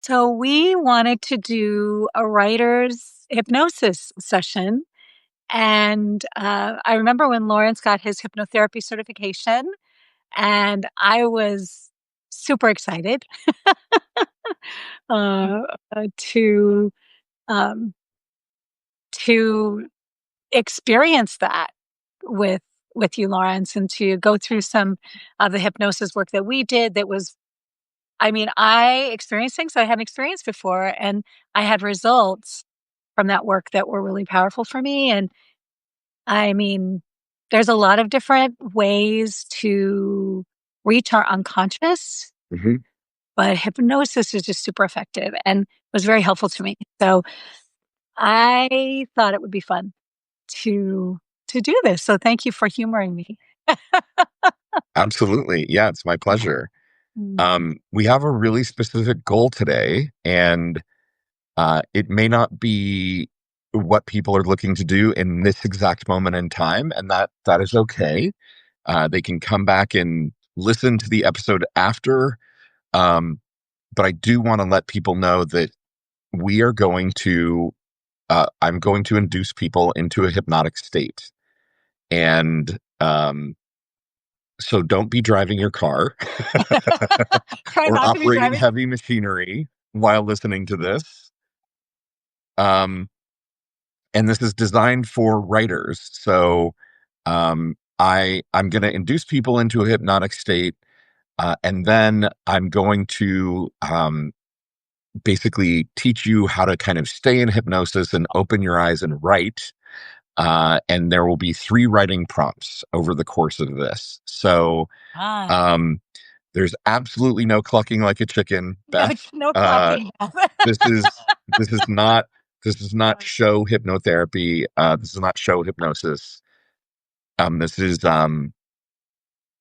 So we wanted to do a writer's hypnosis session. And I remember when Lawrence got his hypnotherapy certification, and I was super excited uh, uh, to um, to experience that with with you, Lawrence, and to go through some of the hypnosis work that we did. That was, I mean, I experienced things I hadn't experienced before, and I had results from that work that were really powerful for me. And I mean, there's a lot of different ways to reach our unconscious, Hmm. but hypnosis is just super effective and was very helpful to me. So I thought it would be fun to to do this. So thank you for humoring me. Absolutely. Yeah, it's my pleasure. Mm. We have a really specific goal today, and it may not be what people are looking to do in this exact moment in time, and that is okay. They can come back and listen to the episode after. Um, but I do want to let people know that we are going to, I'm going to induce people into a hypnotic state. And so don't be driving your car Try or not to be operating driving. heavy machinery while listening to this. Um, and this is designed for writers. So I'm going to induce people into a hypnotic state, and then I'm going to basically teach you how to kind of stay in hypnosis and open your eyes and write. And there will be 3 writing prompts over the course of this. So Ah, um, there's absolutely no clucking like a chicken, no, Beth. no clocking. This is this is not this is not show hypnotherapy. This is not show hypnosis. This is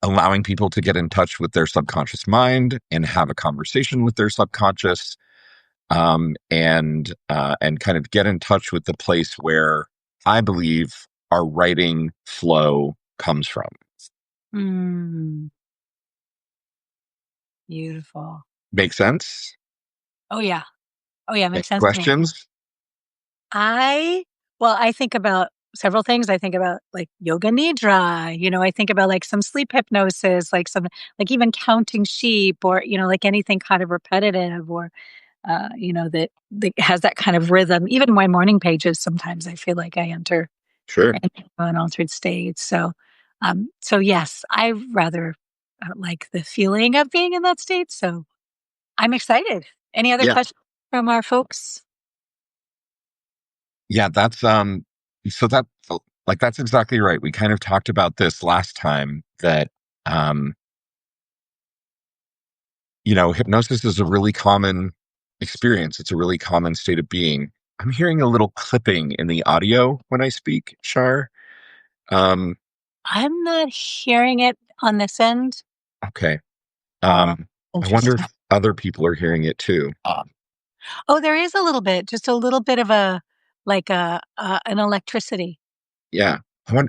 allowing people to get in touch with their subconscious mind and have a conversation with their subconscious, and kind of get in touch with the place where I believe our writing flow comes from. Mm, beautiful. Make sense? Oh yeah. Oh yeah. Any Makes sense to me. questions? I well, I think about several things. I think about like yoga nidra, I think about like some sleep hypnosis, like some like even counting sheep or, like anything kind of repetitive or that has that kind of rhythm. Even my morning pages, sometimes I feel like I enter Sure. into an altered state. So yes, I rather like the feeling of being in that state. So I'm excited. Any other Yeah. questions from our folks? Yeah, so that like that's exactly right. We kind of talked about this last time that um hypnosis is a really common experience. It's a really common state of being. I'm hearing a little clipping in the audio when I speak, Shar. Um, I'm not hearing it on this end. okay. Oh, I wonder interesting. if other people are hearing it too. Oh, there is a little bit, just a little bit of a like an electricity. Yeah.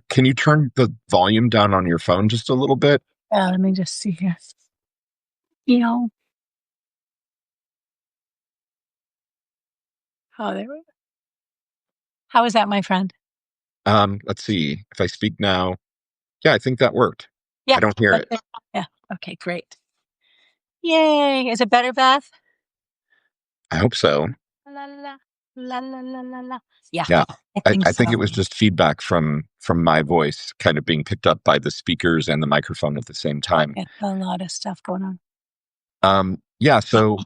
Can you turn the volume down on your phone just a little bit? Let me just see here. You know, oh, there. How is that, my friend? Let's see. If I speak now, yeah, I think that worked. I Yeah, don't hear that's it. it. Yeah. Okay, great. Yay! Is it better, Beth? I hope so. La la la la la la la. Yeah, Yeah. I I, think I think so. it was just feedback from my voice kind of being picked up by the speakers and the microphone at the same time. It's a lot of stuff going on. Yeah, so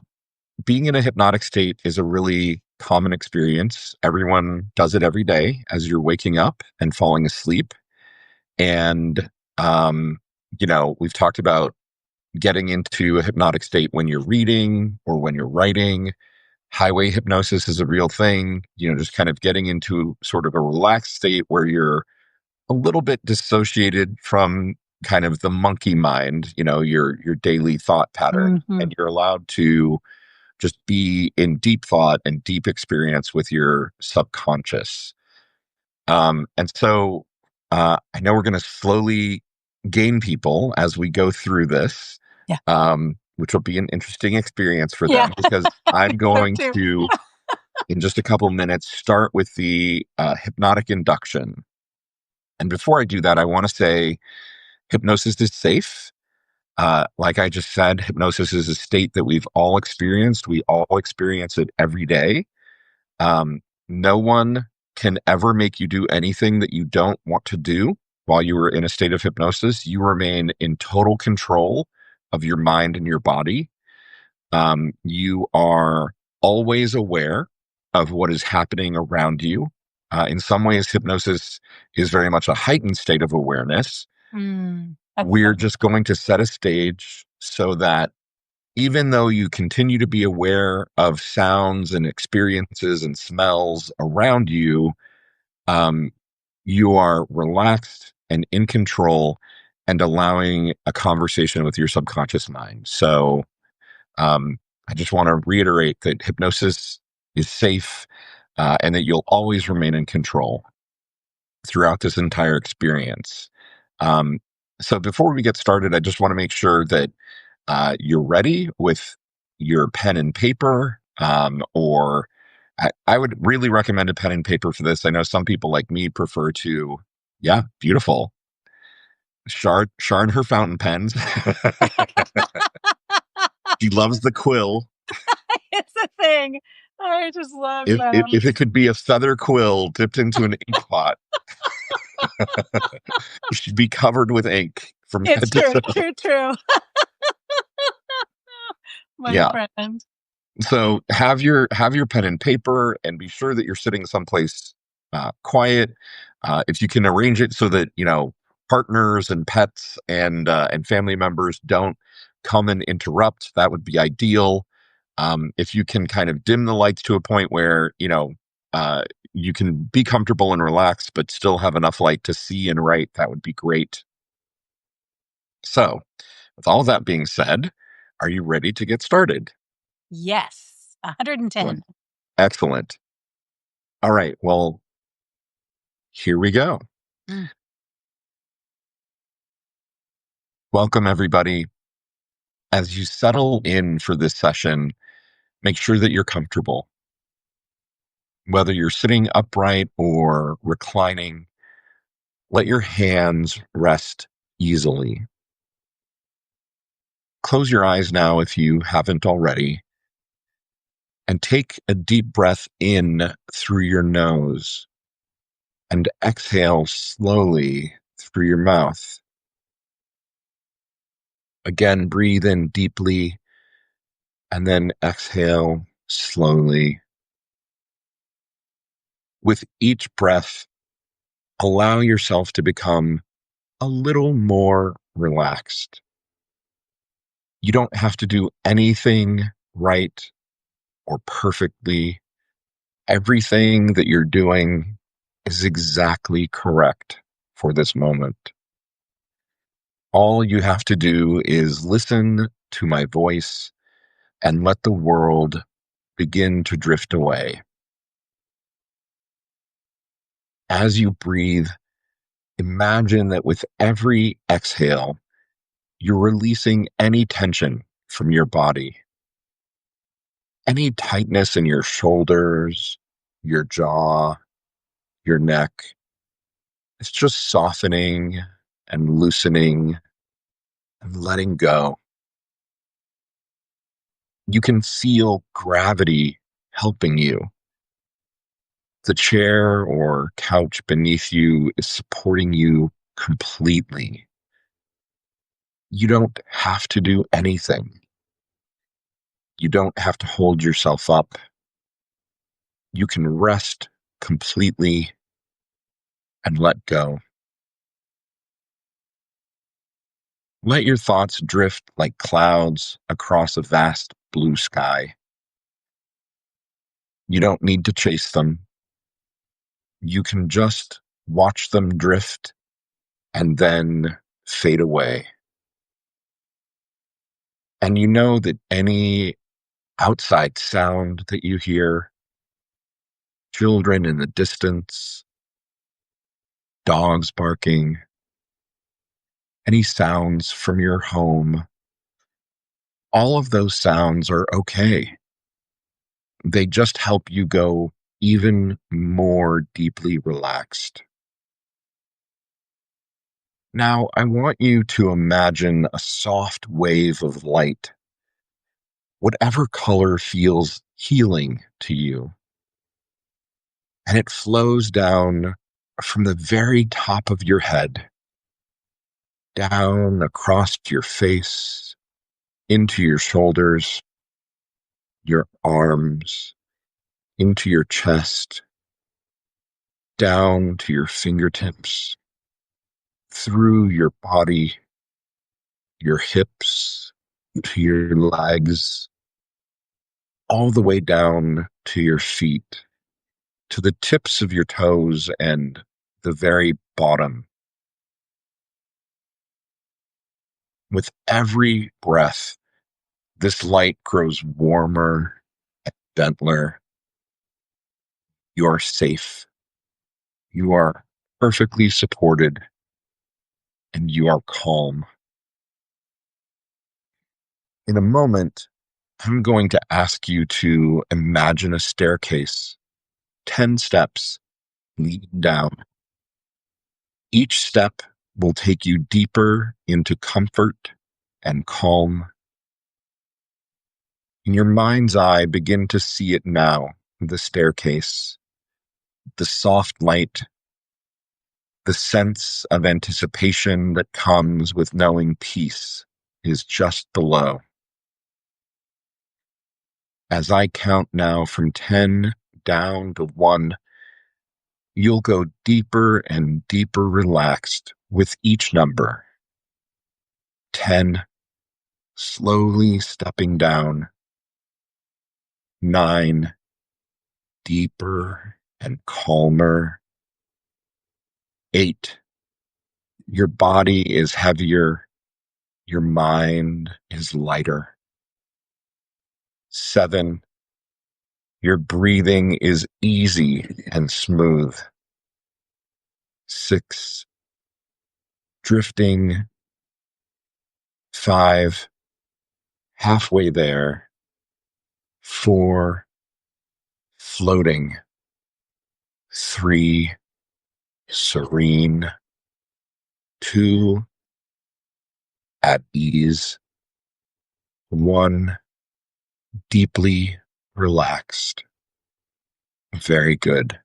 being in a hypnotic state is a really common experience. Everyone does it every day as you're waking up and falling asleep. And um, we've talked about getting into a hypnotic state when you're reading or when you're writing. Highway hypnosis is a real thing, just kind of getting into sort of a relaxed state where you're a little bit dissociated from kind of the monkey mind, your daily thought pattern, Hmm. and you're allowed to just be in deep thought and deep experience with your subconscious. And so I know we're going to slowly gain people as we go through this. Yeah. which will be an interesting experience for Yeah, them because I I'm so going too. to, in just a couple minutes, start with the hypnotic induction. And before I do that, I want to say hypnosis is safe. Like I just said, hypnosis is a state that we've all experienced. We all experience it every day. No one can ever make you do anything that you don't want to do while you are in a state of hypnosis. You remain in total control of your mind and your body. You are always aware of what is happening around you. In some ways, hypnosis is very much a heightened state of awareness. That's We're so just going to set a stage so that even though you continue to be aware of sounds and experiences and smells around you, um, you are relaxed and in control and allowing a conversation with your subconscious mind. So I just want to reiterate that hypnosis is safe and that you'll always remain in control throughout this entire experience. Um, so before we get started, I just want to make sure that you're ready with your pen and paper, or I would really recommend a pen and paper for this. I know some people like me prefer to, yeah, beautiful. Char and her fountain pens. She loves the quill. it's a thing. I just love If them. it could be a feather quill dipped into an ink pot, she'd be covered with ink from It's head to true, toe. true, true. My Yeah. friend. So have your pen and paper, and be sure that you're sitting someplace quiet. If you can arrange it so that partners and pets and family members don't come and interrupt, that would be ideal. If you can kind of dim the lights to a point where uh, you can be comfortable and relaxed, but still have enough light to see and write, that would be great. So, with all that being said, are you ready to get started? Yes, 110. Excellent. Excellent. All right. Well, here we go. Mm. Welcome, everybody. As you settle in for this session, make sure that you're comfortable. Whether you're sitting upright or reclining, let your hands rest easily. Close your eyes now if you haven't already, and take a deep breath in through your nose and exhale slowly through your mouth. Again, breathe in deeply and then exhale slowly. With each breath, allow yourself to become a little more relaxed. You don't have to do anything right or perfectly. Everything that you're doing is exactly correct for this moment. All you have to do is listen to my voice and let the world begin to drift away. As you breathe, imagine that with every exhale, you're releasing any tension from your body, any tightness in your shoulders, your jaw, your neck. It's just softening and loosening and letting go. You can feel gravity helping you. The chair or couch beneath you is supporting you completely. You don't have to do anything. You don't have to hold yourself up. You can rest completely and let go. Let your thoughts drift like clouds across a vast blue sky. You don't need to chase them. You can just watch them drift and then fade away. And you know that any outside sound that you hear, children in the distance, dogs barking, any sounds from your home, all of those sounds are okay. They just help you go even more deeply relaxed. Now, I want you to imagine a soft wave of light, whatever color feels healing to you, and it flows down from the very top of your head, down across your face, into your shoulders, your arms, into your chest, down to your fingertips, through your body, your hips, to your legs, all the way down to your feet, to the tips of your toes and the very bottom. With every breath, this light grows warmer and gentler. You are safe. You are perfectly supported, and you are calm. In a moment, I'm going to ask you to imagine a staircase, 10 steps leading down. Each step will take you deeper into comfort and calm. In your mind's eye, begin to see it now, the staircase, the soft light, the sense of anticipation that comes with knowing peace is just below. As I count now from 10 down to 1, you'll go deeper and deeper relaxed with each number. 10, slowly stepping down. 9, deeper and calmer. 8, your body is heavier, your mind is lighter. 7, your breathing is easy and smooth. 6, drifting. 5, halfway there. 4, floating. 3, serene. 2, at ease. 1, deeply relaxed. Very good.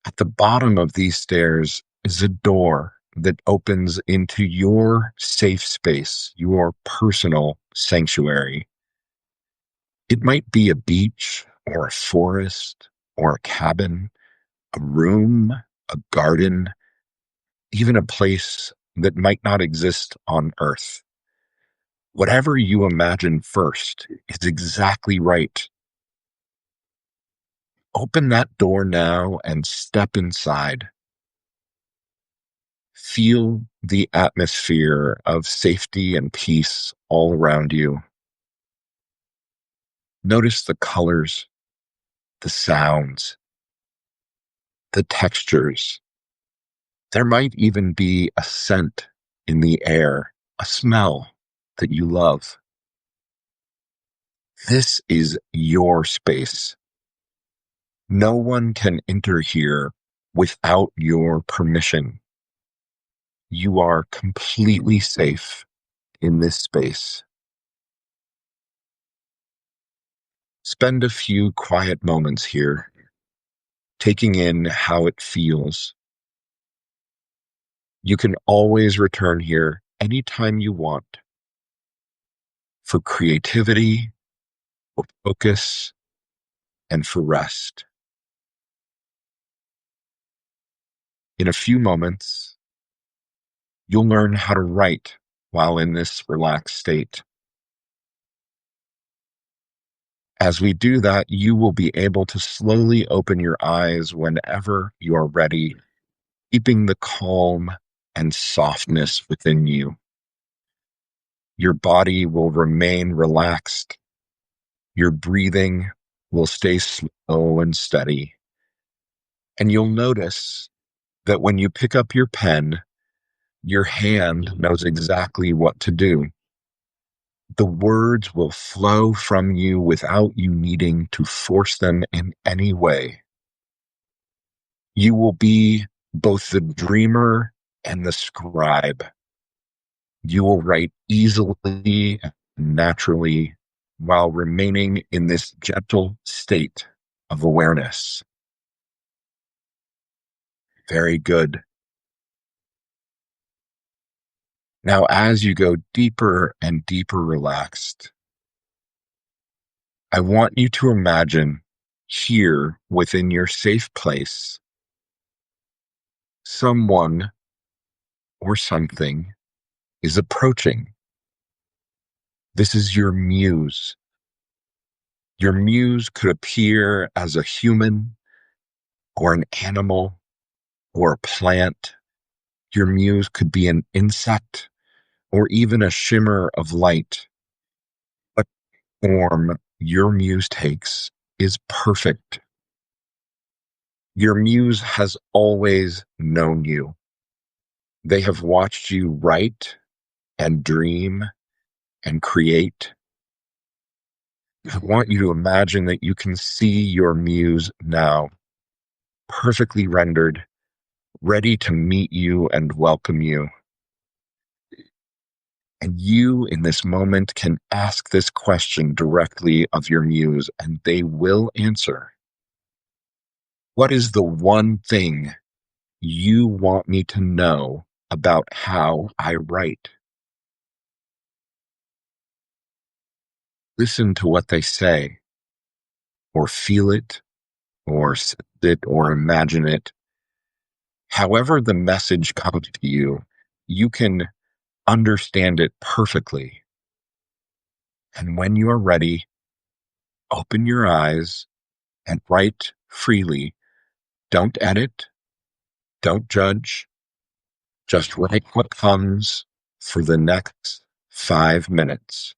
At the bottom of these stairs is a door that opens into your safe space, your personal sanctuary. It might be a beach or a forest or a cabin, a room, a garden, even a place that might not exist on Earth. Whatever you imagine first is exactly right. Open that door now and step inside. Feel the atmosphere of safety and peace all around you. Notice the colors, the sounds, the textures. There might even be a scent in the air, a smell that you love. This is your space. No one can enter here without your permission. You are completely safe in this space. Spend a few quiet moments here, taking in how it feels. You can always return here anytime you want for creativity, for focus, and for rest. In a few moments, you'll learn how to write while in this relaxed state. As we do that, you will be able to slowly open your eyes whenever you are ready, keeping the calm and softness within you. Your body will remain relaxed. Your breathing will stay slow and steady. And you'll notice that when you pick up your pen, your hand knows exactly what to do. The words will flow from you without you needing to force them in any way. You will be both the dreamer and the scribe. You will write easily and naturally while remaining in this gentle state of awareness. Very good. Now, as you go deeper and deeper relaxed, I want you to imagine here within your safe place, someone or something is approaching. This is your muse. Your muse could appear as a human or an animal or a plant. Your muse could be an insect or even a shimmer of light. What form your muse takes is perfect. Your muse has always known you. They have watched you write and dream and create. I want you to imagine that you can see your muse now, perfectly rendered, ready to meet you and welcome you. And you, in this moment, can ask this question directly of your muse, and they will answer. What is the one thing you want me to know about how I write? Listen to what they say, or feel it, or sit it, or imagine it. However, the message comes to you, you can understand it perfectly. And when you are ready, open your eyes and write freely. Don't edit, don't judge, just write what comes for the next 5 minutes.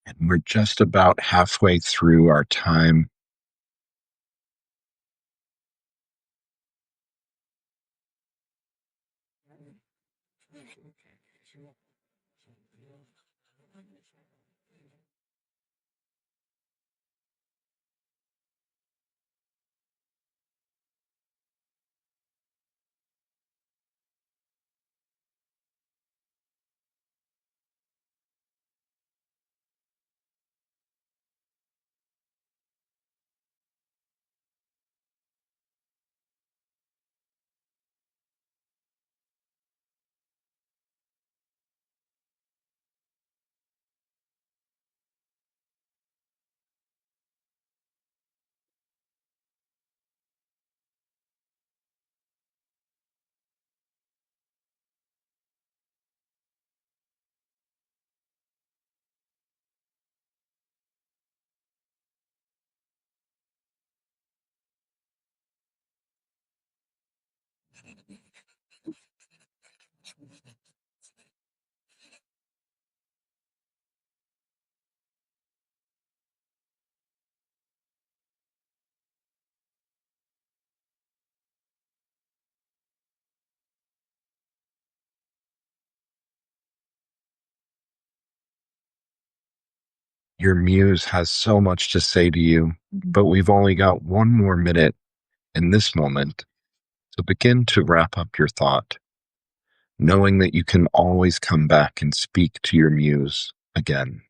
And we're just about halfway through our time. Your muse has so much to say to you, but we've only got one more minute in this moment. So begin to wrap up your thought, knowing that you can always come back and speak to your muse again.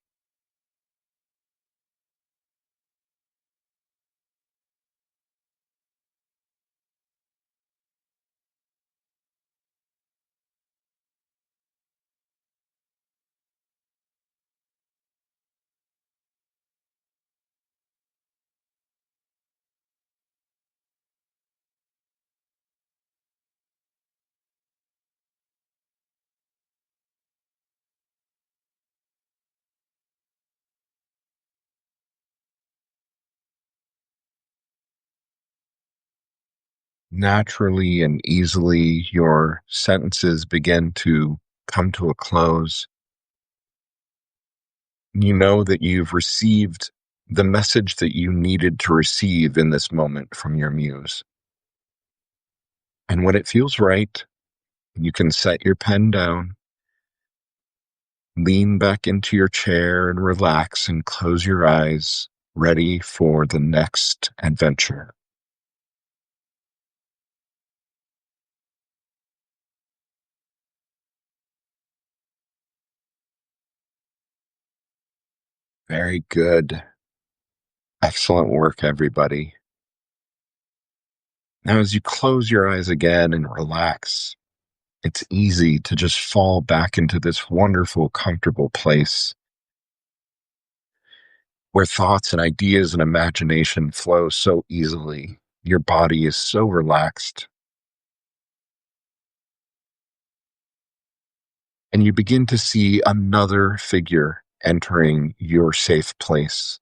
Naturally and easily, your sentences begin to come to a close. You know that you've received the message that you needed to receive in this moment from your muse. And when it feels right, you can set your pen down, lean back into your chair and relax and close your eyes, ready for the next adventure. Very good. Excellent work, everybody. Now, as you close your eyes again and relax, it's easy to just fall back into this wonderful, comfortable place where thoughts and ideas and imagination flow so easily. Your body is so relaxed. And you begin to see another figure entering your safe place.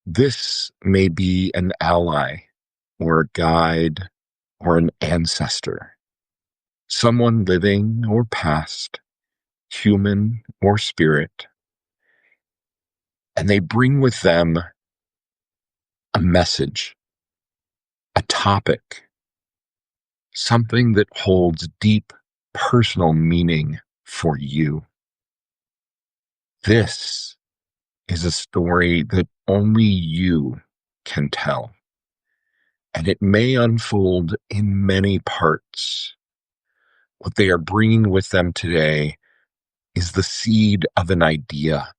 This may be an ally or a guide or an ancestor, someone living or past, human or spirit. And they bring with them a message, a topic, something that holds deep personal meaning for you. This is a story that only you can tell, and it may unfold in many parts. What they are bringing with them today is the seed of an idea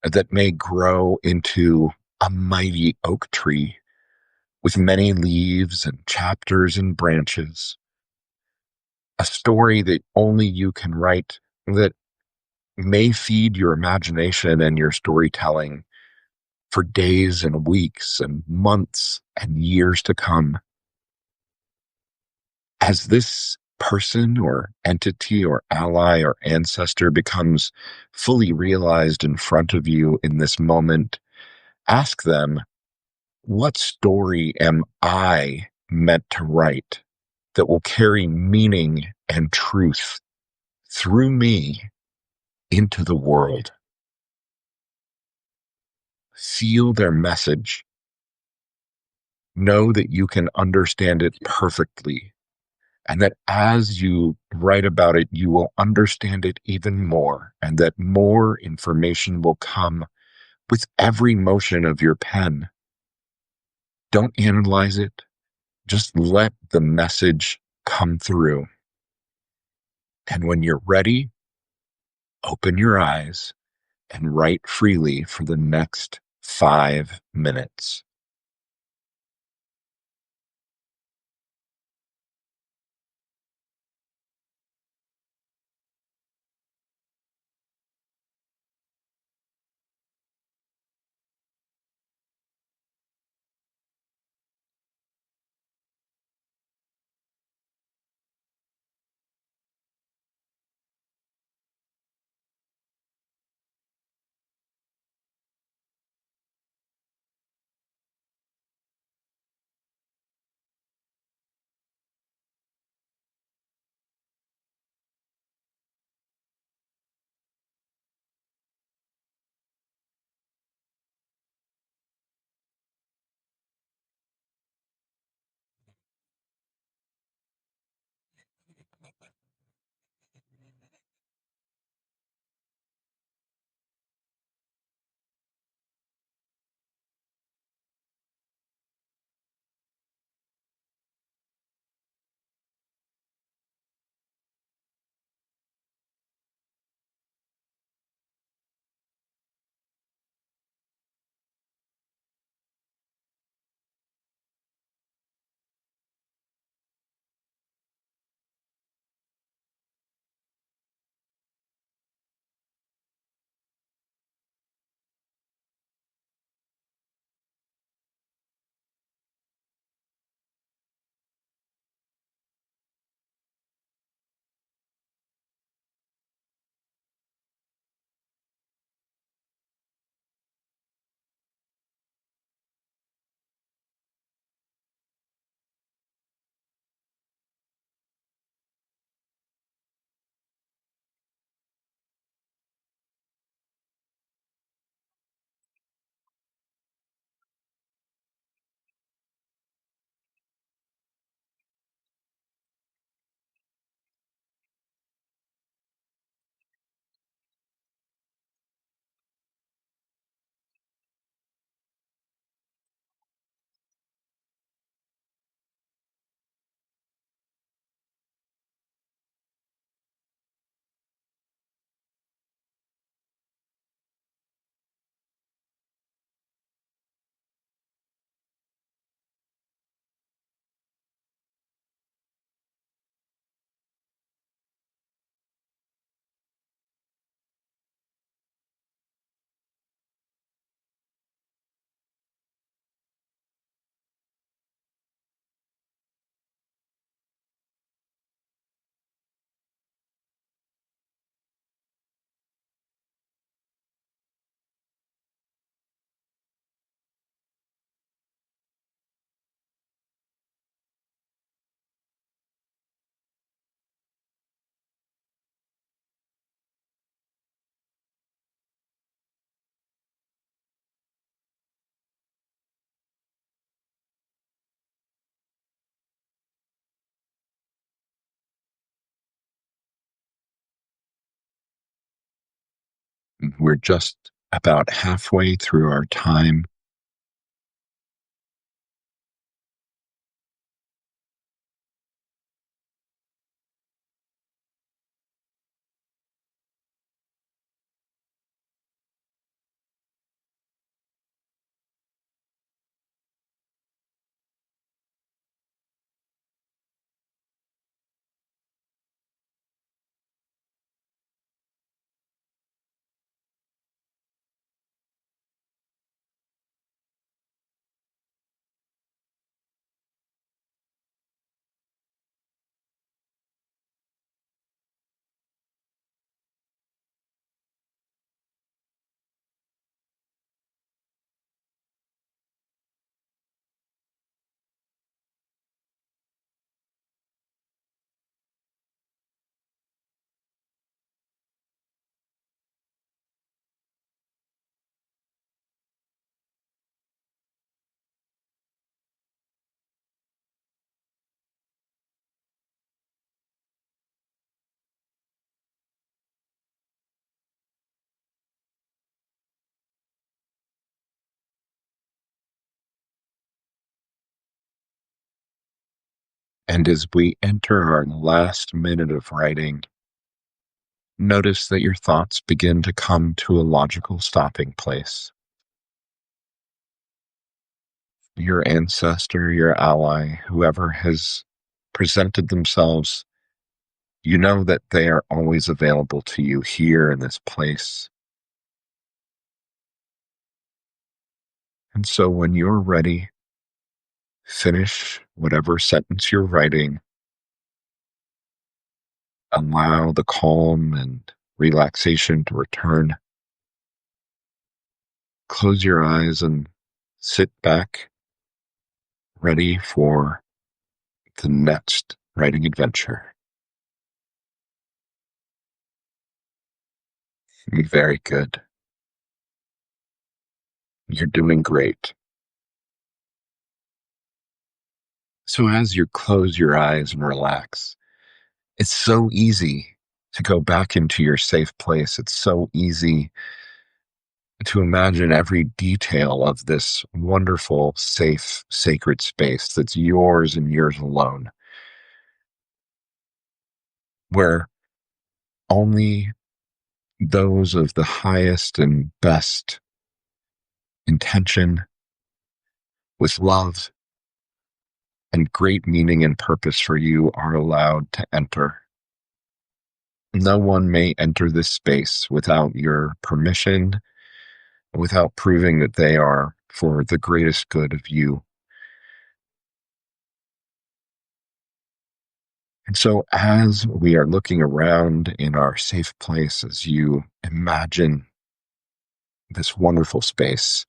that may grow into a mighty oak tree with many leaves and chapters and branches. A story that only you can write that may feed your imagination and your storytelling for days and weeks and months and years to come. As this person or entity or ally or ancestor becomes fully realized in front of you in this moment, ask them, what story am I meant to write that will carry meaning and truth through me into the world? Feel their message. Know that you can understand it perfectly, and that as you write about it, you will understand it even more, and that more information will come with every motion of your pen. Don't analyze it. Just let the message come through. And when you're ready, open your eyes and write freely for the next 5 minutes. We're just about halfway through our time. And as we enter our last minute of writing, notice that your thoughts begin to come to a logical stopping place. Your ancestor, your ally, whoever has presented themselves, you know that they are always available to you here in this place. And so when you're ready, finish whatever sentence you're writing. Allow the calm and relaxation to return. Close your eyes and sit back, ready for the next writing adventure. Very good. You're doing great. So as you close your eyes and relax, it's so easy to go back into your safe place. It's so easy to imagine every detail of this wonderful, safe, sacred space that's yours and yours alone, where only those of the highest and best intention, with love and great meaning and purpose for you, are allowed to enter. No one may enter this space without your permission, without proving that they are for the greatest good of you. And so, as we are looking around in our safe place, as you imagine this wonderful space,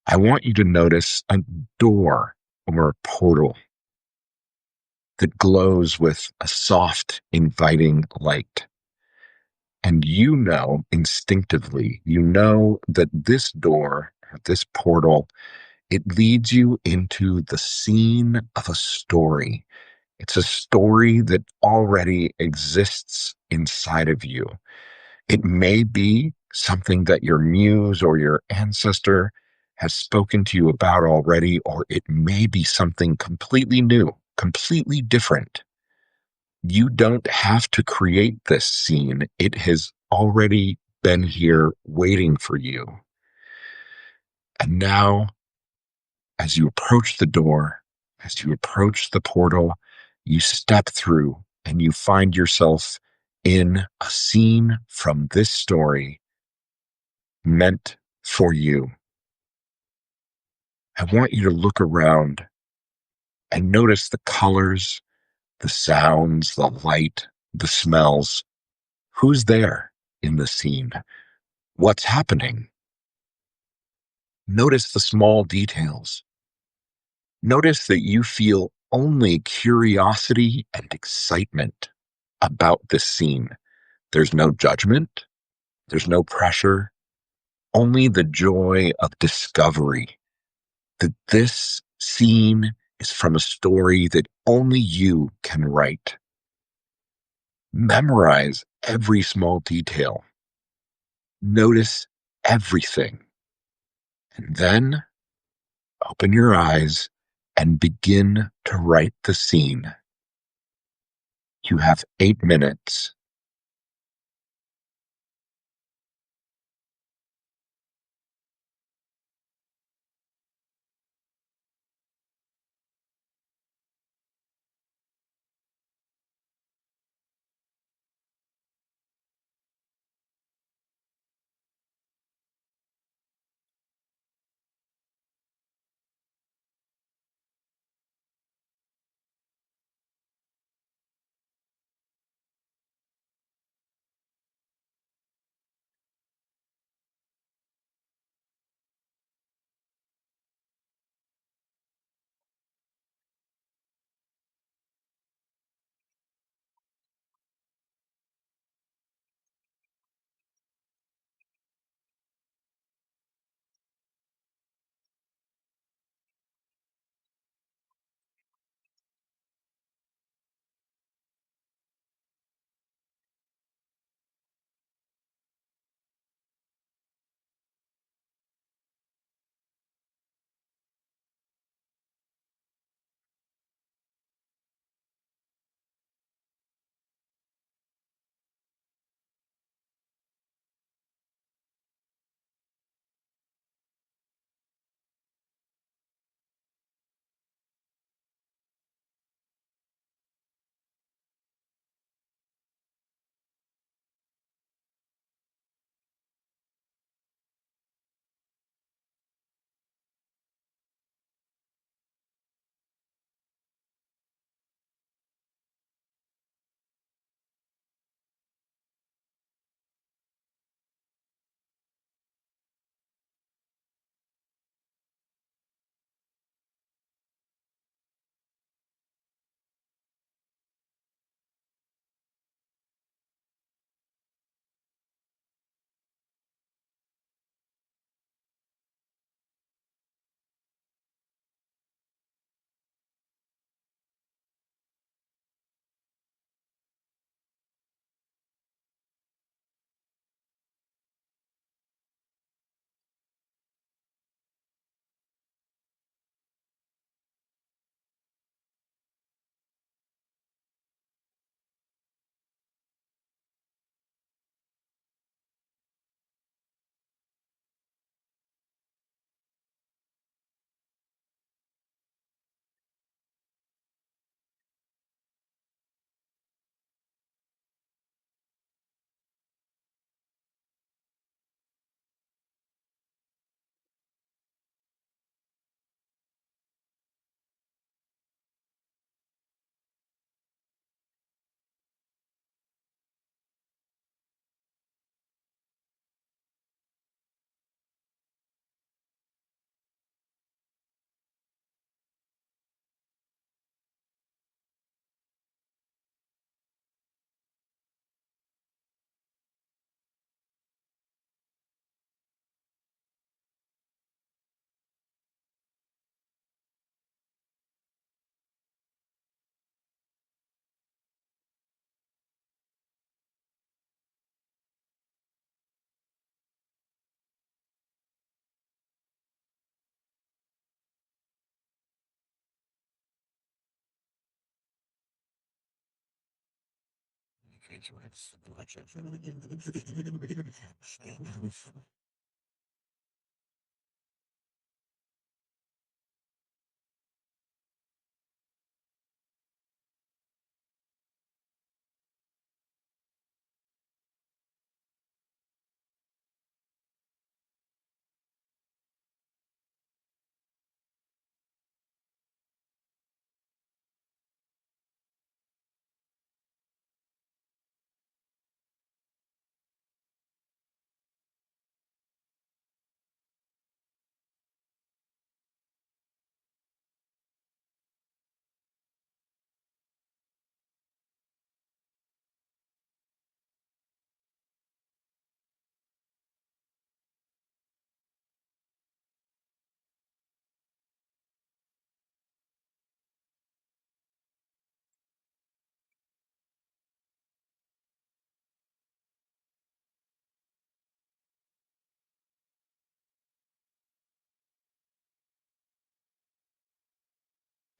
I want you to notice a door or a portal that glows with a soft, inviting light. And you know instinctively, you know that this door, this portal, it leads you into the scene of a story. It's a story that already exists inside of you. It may be something that your muse or your ancestor has spoken to you about already, or it may be something completely new, completely different. You don't have to create this scene. It has already been here waiting for you. And now, as you approach the door, as you approach the portal, you step through and you find yourself in a scene from this story meant for you. I want you to look around and notice the colors, the sounds, the light, the smells. Who's there in the scene? What's happening? Notice the small details. Notice that you feel only curiosity and excitement about this scene. There's no judgment. There's no pressure. Only the joy of discovery that this scene is from a story that only you can write. Memorize every small detail. Notice everything. And then open your eyes and begin to write the scene. You have 8 minutes.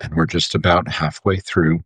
And we're just about halfway through.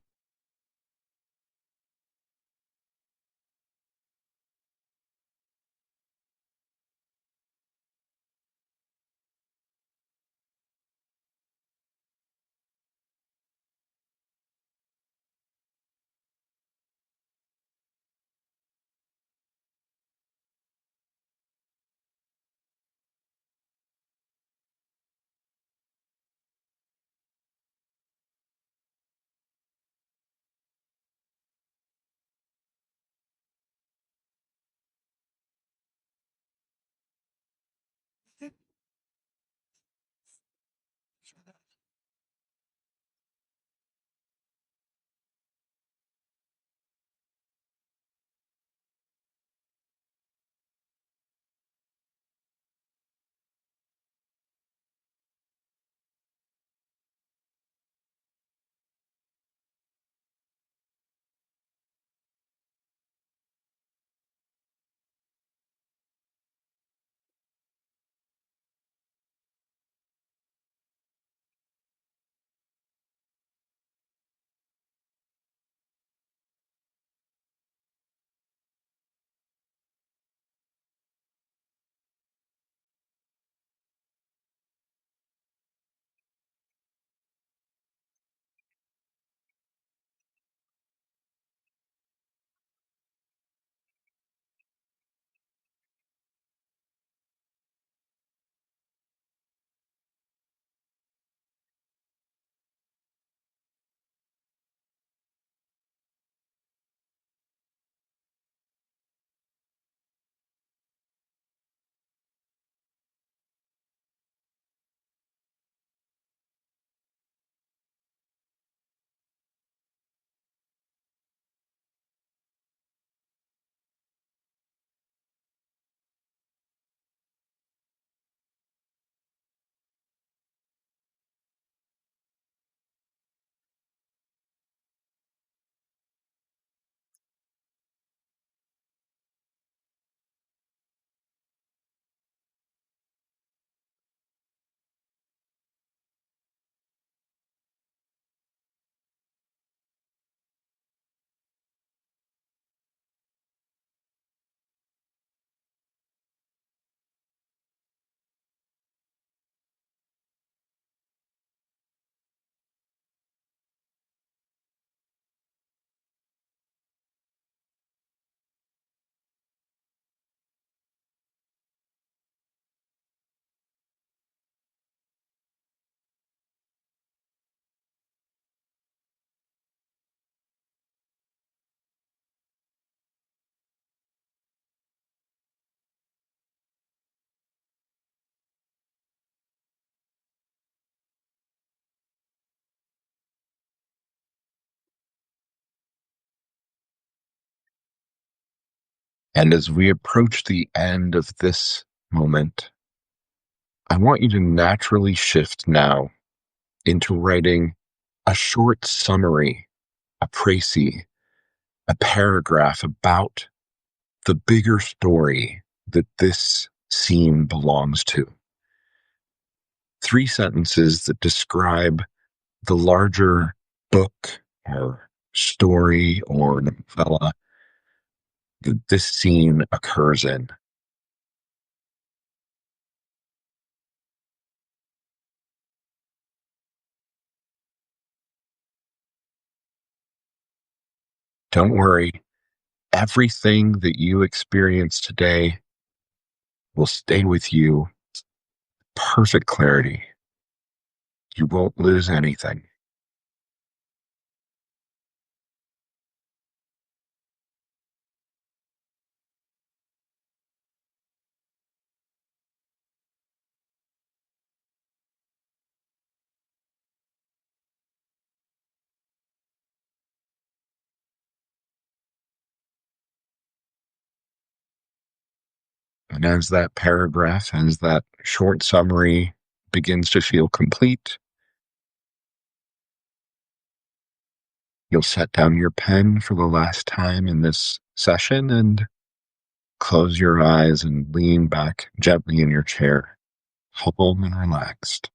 And as we approach the end of this moment, I want you to naturally shift now into writing a short summary, a précis, a paragraph about the bigger story that this scene belongs to. 3 sentences that describe the larger book or story or novella this scene occurs in. Don't worry, everything that you experience today will stay with you. Perfect clarity. You won't lose anything. And as that paragraph, as that short summary begins to feel complete, you'll set down your pen for the last time in this session and close your eyes and lean back gently in your chair, calm and relaxed.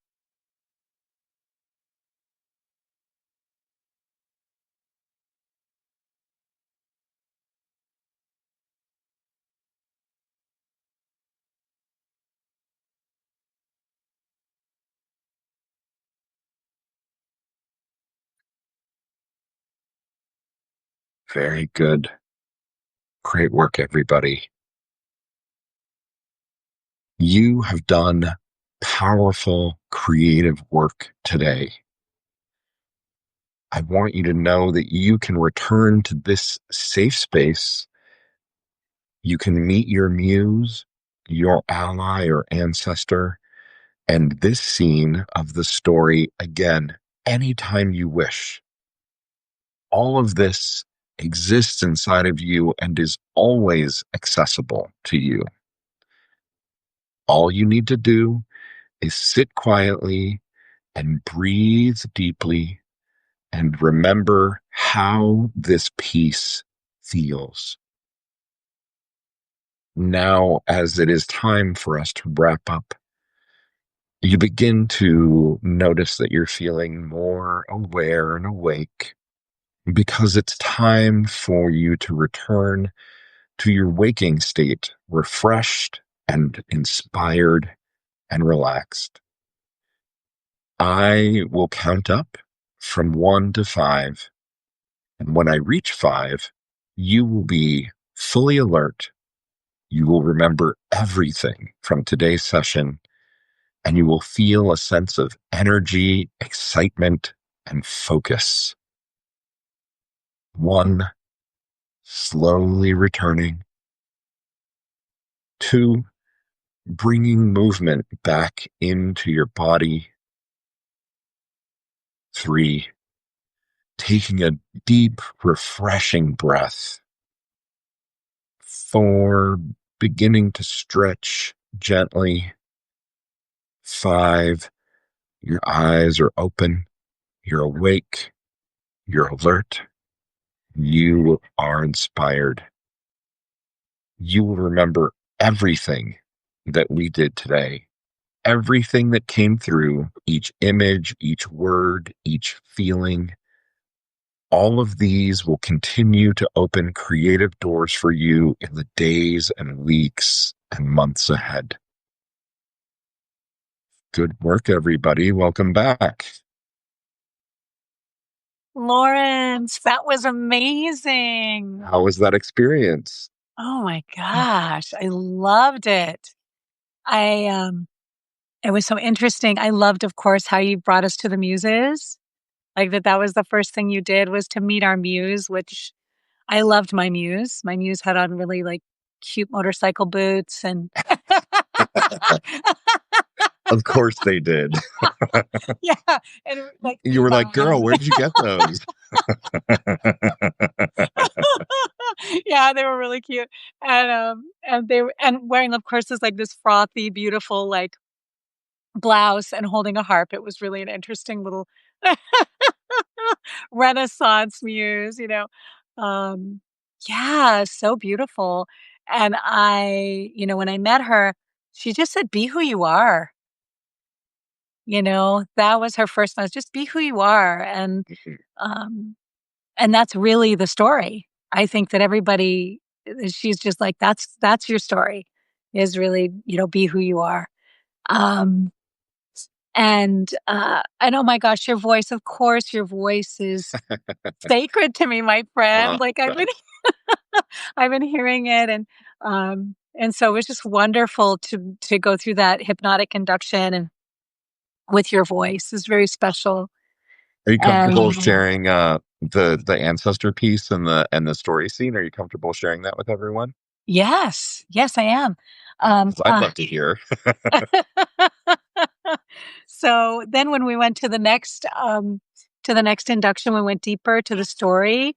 Very good. Great work, everybody. You have done powerful, creative work today. I want you to know that you can return to this safe space. You can meet your muse, your ally or ancestor, and this scene of the story again, anytime you wish. All of this exists inside of you and is always accessible to you. All you need to do is sit quietly and breathe deeply and remember how this piece feels. Now, as it is time for us to wrap up, you begin to notice that you're feeling more aware and awake because it's time for you to return to your waking state, refreshed and inspired and relaxed. I will count up from 1 to 5. And when I reach 5, you will be fully alert. You will remember everything from today's session, and you will feel a sense of energy, excitement, and focus. 1, slowly returning. 2, bringing movement back into your body. 3, taking a deep, refreshing breath. 4, beginning to stretch gently. 5, your eyes are open, you're awake, you're alert, you are inspired. You will remember everything that we did today, everything that came through, each image, each word, each feeling. All of these will continue to open creative doors for you in the days and weeks and months ahead. Good work, everybody. Welcome back. Lawrence, that was amazing. How was that experience? Oh my gosh, I loved it. I it was so interesting. I loved, of course, how you brought us to the muses. Like that was the first thing you did was to meet our muse, which I loved my muse. My muse had on really like cute motorcycle boots and Of course they did. yeah, and like You these were like, girl, where'd you get those? yeah, they were really cute. And they were and wearing, of course, this frothy, beautiful, like, blouse and holding a harp. It was really an interesting little Renaissance muse, you know? Um, yeah, so beautiful. And when I met her, she just said, "Be who you are." That was her first message, "Just be who you are." Um, and that's really the story. I think that everybody she's just like, that's your story, is really, be who you are. Um, and oh my gosh, your voice, of course, your voice is sacred to me, my friend. Uh, Like I've been hearing it, and so it was just wonderful to go through that hypnotic induction and with your voice is very special. are you comfortable And sharing the ancestor piece and the story scene? Are you comfortable sharing that with everyone? yes, yes, I am. Um, 'Cause I'd uh, love to hear. so then when we went to the next induction, we went deeper to the story.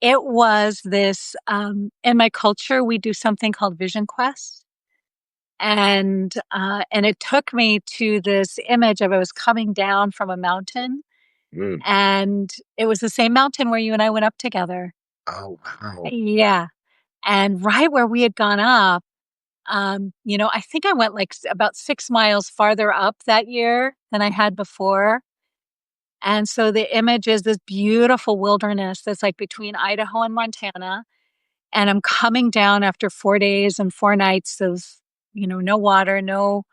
It was this, in my culture, we do something called vision quest. And it took me to this image of I was coming down from a mountain, Mm. and it was the same mountain where you and I went up together. Oh wow. Yeah. And right where we had gone up, I think I went like about 6 miles farther up that year than I had before. And so the image is this beautiful wilderness that's like between Idaho and Montana. And I'm coming down after 4 days and 4 nights of, no water, no,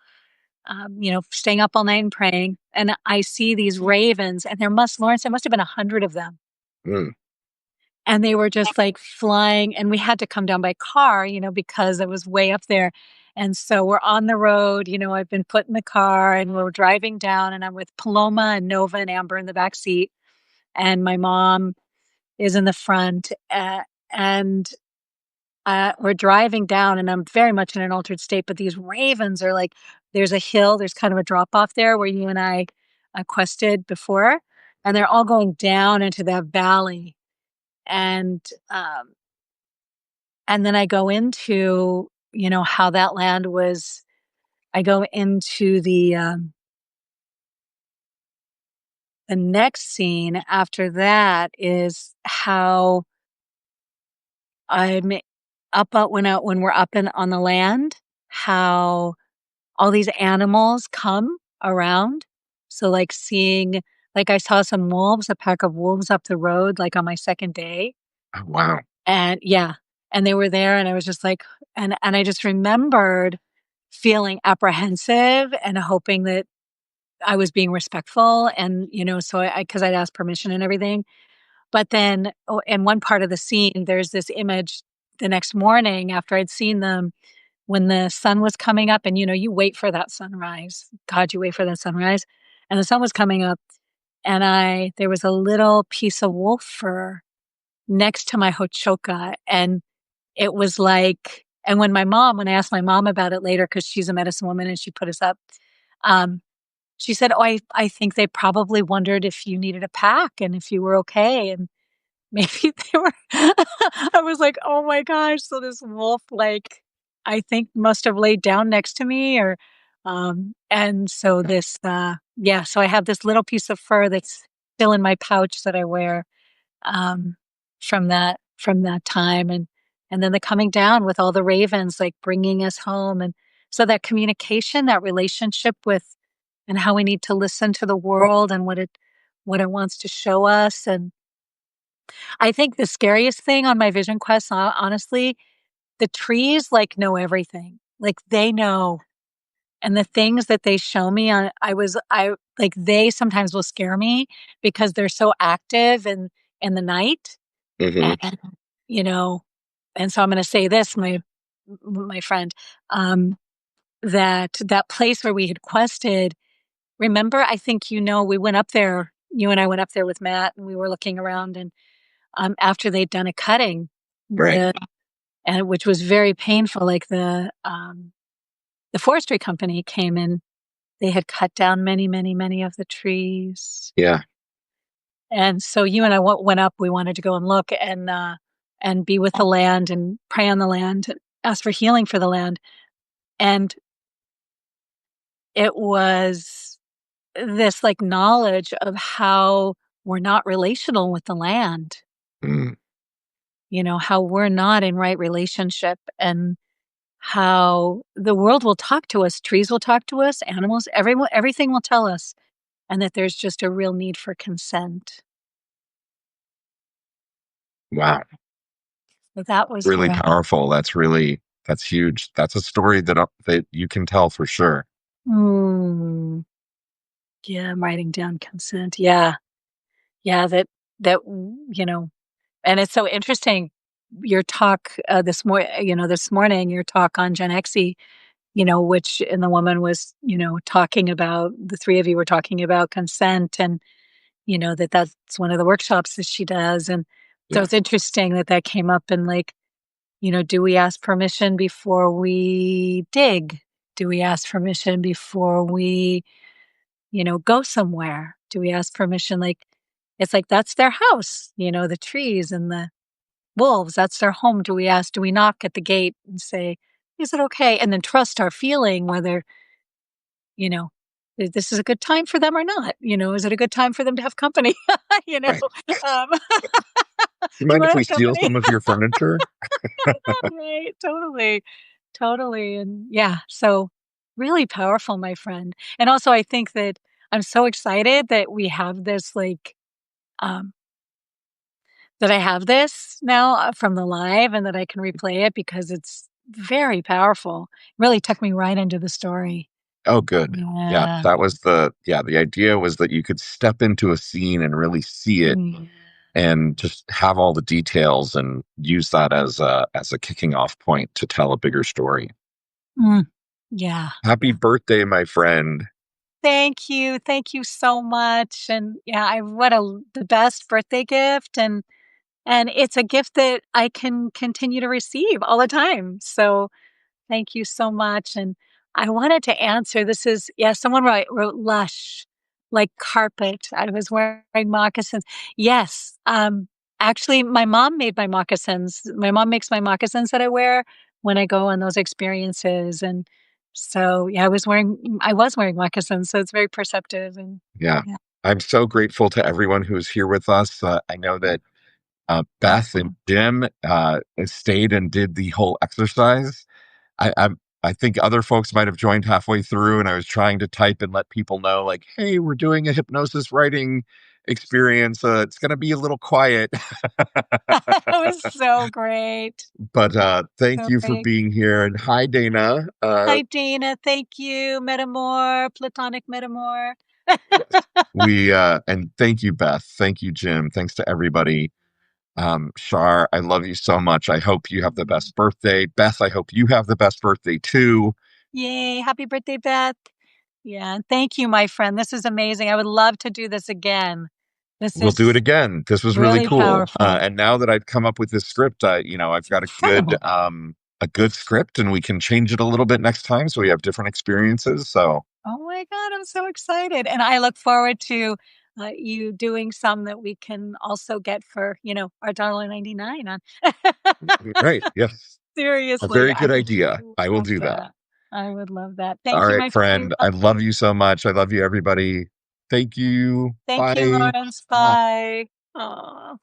staying up all night and praying. And I see these ravens, and Lawrence, there must have been 100 of them. Mm. And they were just like flying, and we had to come down by car, because it was way up there. And so we're on the road, I've been put in the car and we're driving down, and I'm with Paloma and Nova and Amber in the back seat. And my mom is in the front. And we're driving down, and I'm very much in an altered state. But these ravens are like, there's a hill, there's kind of a drop off there where you and I quested before, and they're all going down into that valley. And um, and then I go into, how that land was. I go into the next scene after that is how I'm when we're up on the land, how all these animals come around. So like I saw some wolves, a pack of wolves up the road, like on my second day. Oh wow. And yeah, and they were there, and I was just like, and I just remembered feeling apprehensive and hoping that I was being respectful. And, so cause I'd asked permission and everything. But then in one part of the scene, there's this image the next morning after I'd seen them when the sun was coming up, and you wait for that sunrise. God, you wait for that sunrise. And the sun was coming up, and there was a little piece of wolf fur next to my hochoka. And it was like, and when I asked my mom about it later, because she's a medicine woman and she put us up, um, she said, "Oh, I think they probably wondered if you needed a pack and if you were okay." And maybe they were. I was like, "Oh my gosh." So this wolf, like, I think must have laid down next to me and so yeah, so I have this little piece of fur that's still in my pouch that I wear, um, from that time. And then the coming down with all the ravens, like bringing us home. And so that communication, that relationship with, and how we need to listen to the world and what it wants to show us. And I think the scariest thing on my vision quest, honestly, the trees like know everything. Like they know, and the things that they show me I like, they sometimes will scare me because they're so active in the night. Hmm. And, you know, and so I'm going to say this, my friend, that place where we had quested. Remember, I think, we went up there. You and I went up there with Matt, and we were looking around, and after they'd done a cutting, Right. and which was very painful. Like the forestry company came in, they had cut down many, many, many of the trees, Yeah. and so you and I went up. We wanted to go and look and be with the land and pray on the land, and ask for healing for the land. And it was this like knowledge of how we're not relational with the land, Mm. how we're not in right relationship, and how the world will talk to us, trees will talk to us, animals, everything will tell us, and that there's just a real need for consent. Wow. That was Really great. powerful. That's huge. That's a story that you can tell for sure. Mm, yeah, I'm writing down consent. Yeah. Yeah, and it's so interesting, your talk, this morning, your talk on Gen Xy, which and the woman was, talking about the 3 of you were talking about consent and, that's one of the workshops that she does, and so Yeah. it's interesting that that came up and, like, do we ask permission before we dig? Do we ask permission before we, go somewhere? Do we ask permission? Like, it's like that's their house, the trees and the wolves, that's their home. Do we knock at the gate and say, "Is it okay?" And then trust our feeling whether, you know, this is a good time for them or not. Is it a good time for them to have company? You know, Right. um, You do you mind if wanna we have steal company? some of your furniture? Right, totally, totally, and yeah, so really powerful, my friend. And also I think that I'm so excited that we have this, like, um that I have this now, from the live and that I can replay it because it's very powerful. Really took me right into the story. Oh, good. Yeah, Yeah. the idea was that you could step into a scene and really see it Mm. and just have all the details and use that as a kicking off point to tell a bigger story. Mm. Yeah, Happy yeah. birthday, my friend. Thank you so much, and yeah, I what a the best birthday gift, and it's a gift that I can continue to receive all the time, so thank you so much, and I wanted to answer this is yeah, someone wrote lush, like carpet. I was wearing moccasins. Yes, actually, my mom made my moccasins. My mom makes my moccasins that I wear when I go on those experiences, and so, yeah, I was wearing moccasins, so it's very perceptive and Yeah. yeah. I'm so grateful to everyone who's here with us. I know that Beth and Jim stayed and did the whole exercise. I think other folks might have joined halfway through, and I was trying to type and let people know, like, "Hey, we're doing a hypnosis writing experience. It's going to be a little quiet, That was so great. but thank So you for great. being here." And hi, Dana. Hi, Dana. Thank you. Metamor, platonic metamor. Yes, we and thank you, Beth. Thank you, Jim. Thanks to everybody. Shar, I love you so much. I hope you have the best birthday. Beth, I hope you have the best birthday too. Yay. Happy birthday, Beth. Yeah. And thank you, my friend. This is amazing. I would love to do this again. This We'll do it is again. This was really really cool. powerful. And now that I've come up with this script, I've got a good script, and we can change it a little bit next time so we have different experiences. So Oh my God, I'm so excited. And I look forward to you doing some that we can also get for, our $1.99 on. right, yes, a Seriously, very I good would idea. I will love do that. that. I would love that. All Thank you, right, my friend. friend. I love you so much. I love you, everybody. Thank you. Thank you, Bye. Lawrence. Bye. Bye. Aw.